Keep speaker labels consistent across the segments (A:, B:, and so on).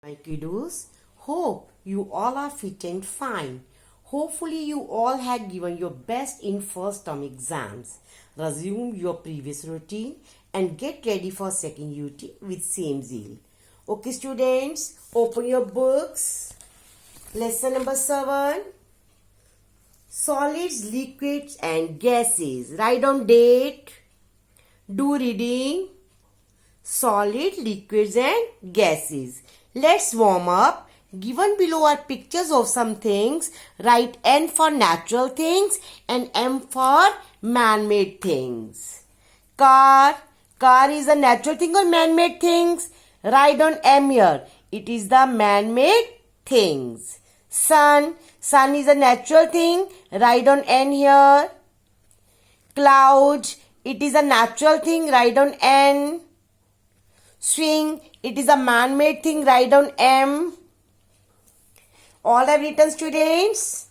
A: My kiddos, hope you all are fit and fine. Hopefully you all had given your best in first term exams. Resume your previous routine and get ready for second UT with same zeal. Okay students, open your books. Lesson number 7. Solids, liquids and gases. Write down date. Do reading. Solid, liquids and gases. Let's warm up. Given below are pictures of some things. Write N for natural things and M for man-made things. Car. Car is a natural thing or man-made things? Write down M here. It is the man-made things. Sun. Sun is a natural thing. Write down N here. Cloud. It is a natural thing. Write down N. Swing, it is a man-made thing. Write down M. All have written, students.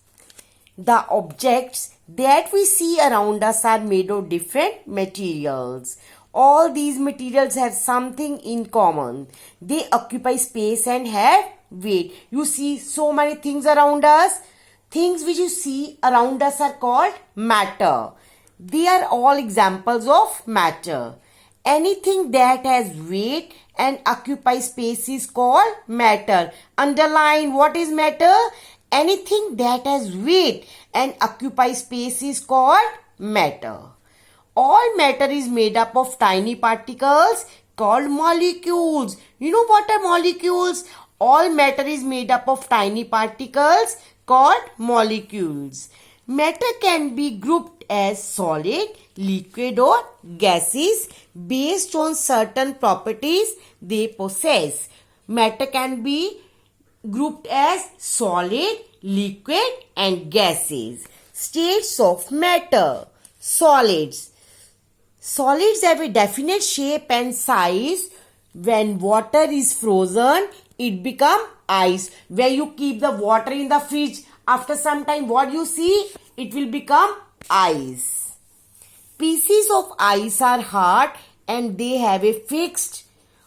A: The objects that we see around us are made of different materials. All these materials have something in common. They occupy space and have weight. You see so many things around us. Things which you see around us are called matter. They are all examples of matter. Anything that has weight and occupies space is called matter. Underline, what is matter? Anything that has weight and occupies space is called matter. All matter is made up of tiny particles called molecules. You know what are molecules? All matter is made up of tiny particles called molecules. Matter can be grouped as solid, liquid or gases based on certain properties they possess. Matter can be grouped as solid, liquid and gases. States of matter. Solids. Solids have a definite shape and size. When water is frozen, it becomes ice. When you keep the water in the fridge, after some time what you see? It will become ice. Pieces of ice are hard and they have a fixed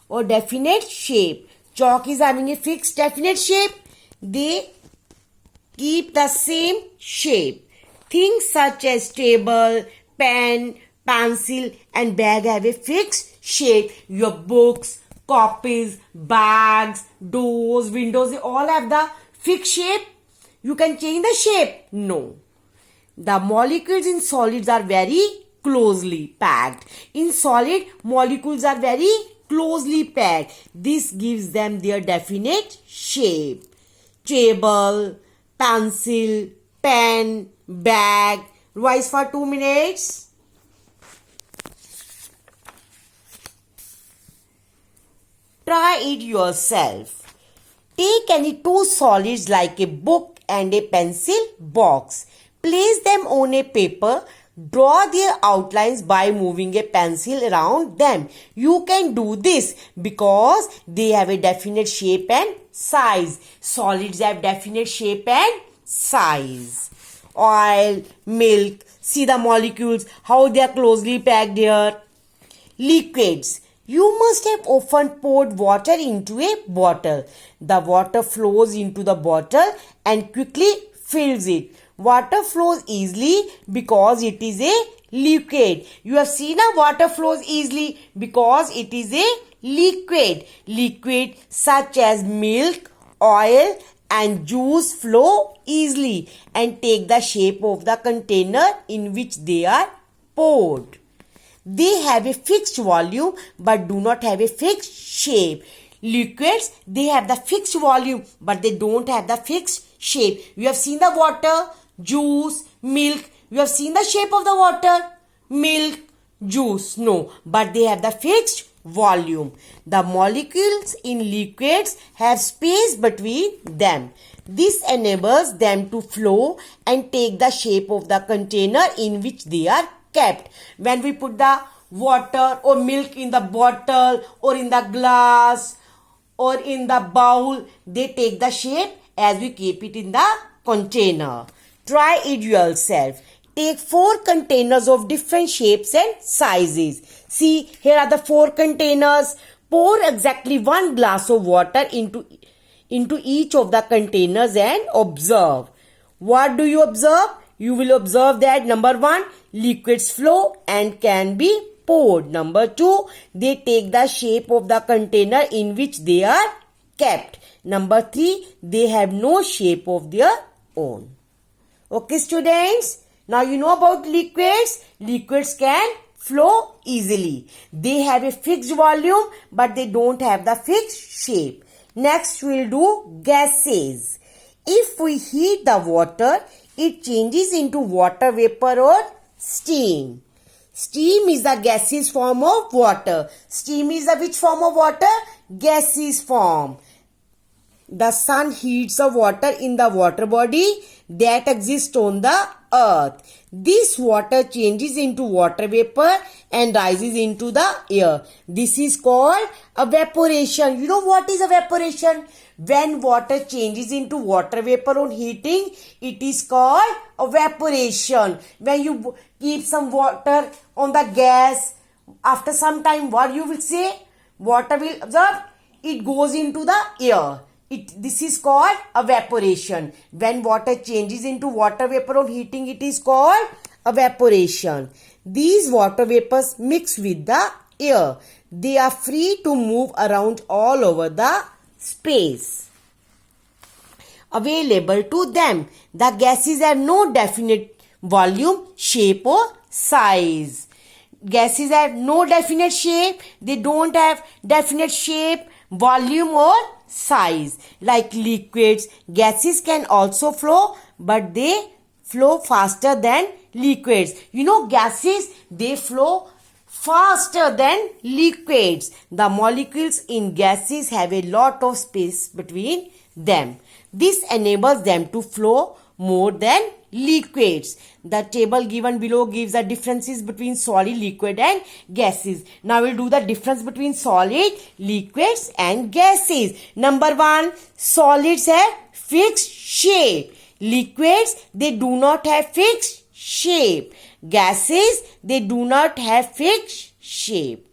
A: or definite shape. Chalk is having a fixed definite shape. They keep the same shape. Things such as table, pen, pencil and bag have a fixed shape. Your books, copies, bags, doors, windows, they all have the fixed shape. You can change the shape? No. The molecules in solids are very closely packed. In solid, molecules are very closely packed. This gives them their definite shape. Table, pencil, pen, bag. Revise for 2 minutes. Try it yourself. Take any two solids like a book and a pencil box. Place them on a paper. Draw their outlines by moving a pencil around them. You can do this because they have a definite shape and size. Solids have definite shape and size. Oil, milk, see the molecules, how they are closely packed here. Liquids. You must have often poured water into a bottle. The water flows into the bottle and quickly fills it. Water flows easily because it is a liquid. You have seen a water flows easily because it is a liquid. Liquid such as milk, oil and juice flow easily and take the shape of the container in which they are poured. They have a fixed volume but do not have a fixed shape. Liquids, they have the fixed volume but they don't have the fixed shape. You have seen the water, juice, milk. You have seen the shape of the water, milk, juice. No, but they have the fixed volume. The molecules in liquids have space between them. This enables them to flow and take the shape of the container in which they are kept. When we put the water or milk in the bottle or in the glass or in the bowl, they take the shape as we keep it in the container. Try it yourself. Take 4 containers of different shapes and sizes. See, here are the 4 containers. Pour exactly 1 glass of water into each of the containers and observe. What do you observe? You will observe that number 1, liquids flow and can be poured. Number 2, they take the shape of the container in which they are kept. Number 3, they have no shape of their own. Okay, students. Now you know about liquids. Liquids can flow easily. They have a fixed volume, but they don't have the fixed shape. Next, we'll do gases. If we heat the water, it changes into water vapor or steam. Steam is the gaseous form of water. Steam is the which form of water? Gaseous form. The sun heats the water in the water body that exists on the earth. This water changes into water vapor and rises into the air. This is called evaporation. You know what is evaporation? When water changes into water vapor on heating, it is called evaporation. When you keep some water on the gas, after some time what you will say? Water will absorb, it goes into the air. This is called evaporation. When water changes into water vapor on heating, it is called evaporation. These water vapors mix with the air. They are free to move around all over the space available to them. The gases have no definite volume, shape or size. Gases have no definite shape. They don't have definite shape, volume or size. Like liquids, gases can also flow, but they flow faster than liquids. You know, gases, they flow faster than liquids. The molecules in gases have a lot of space between them. This enables them to flow more than liquids. The table given below gives the differences between solid, liquid and gases. Now we'll do the difference between solid, liquids and gases. Number 1, solids have fixed shape. Liquids, they do not have fixed shape. Gases, they do not have fixed shape.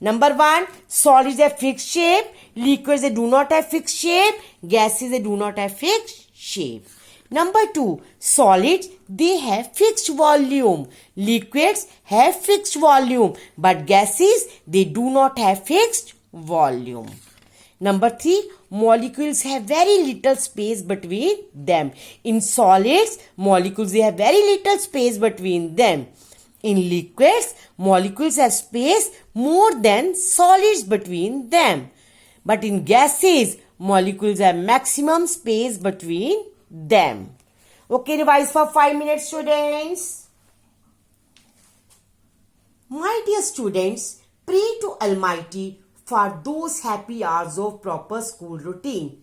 A: Number 1, solids have fixed shape. Liquids, they do not have fixed shape. Gases, they do not have fixed shape. Number 2, solids, they have fixed volume. Liquids have fixed volume, but gases, they do not have fixed volume. Number 3, molecules have very little space between them. In solids, molecules, they have very little space between them. In liquids, molecules have space more than solids between them. But in gases, molecules have maximum space between them. Okay, revise for 5 minutes, students. My dear students, pray to Almighty for those happy hours of proper school routine.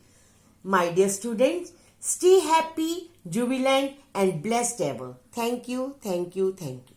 A: My dear students, stay happy, jubilant and blessed ever. Thank you, thank you, thank you.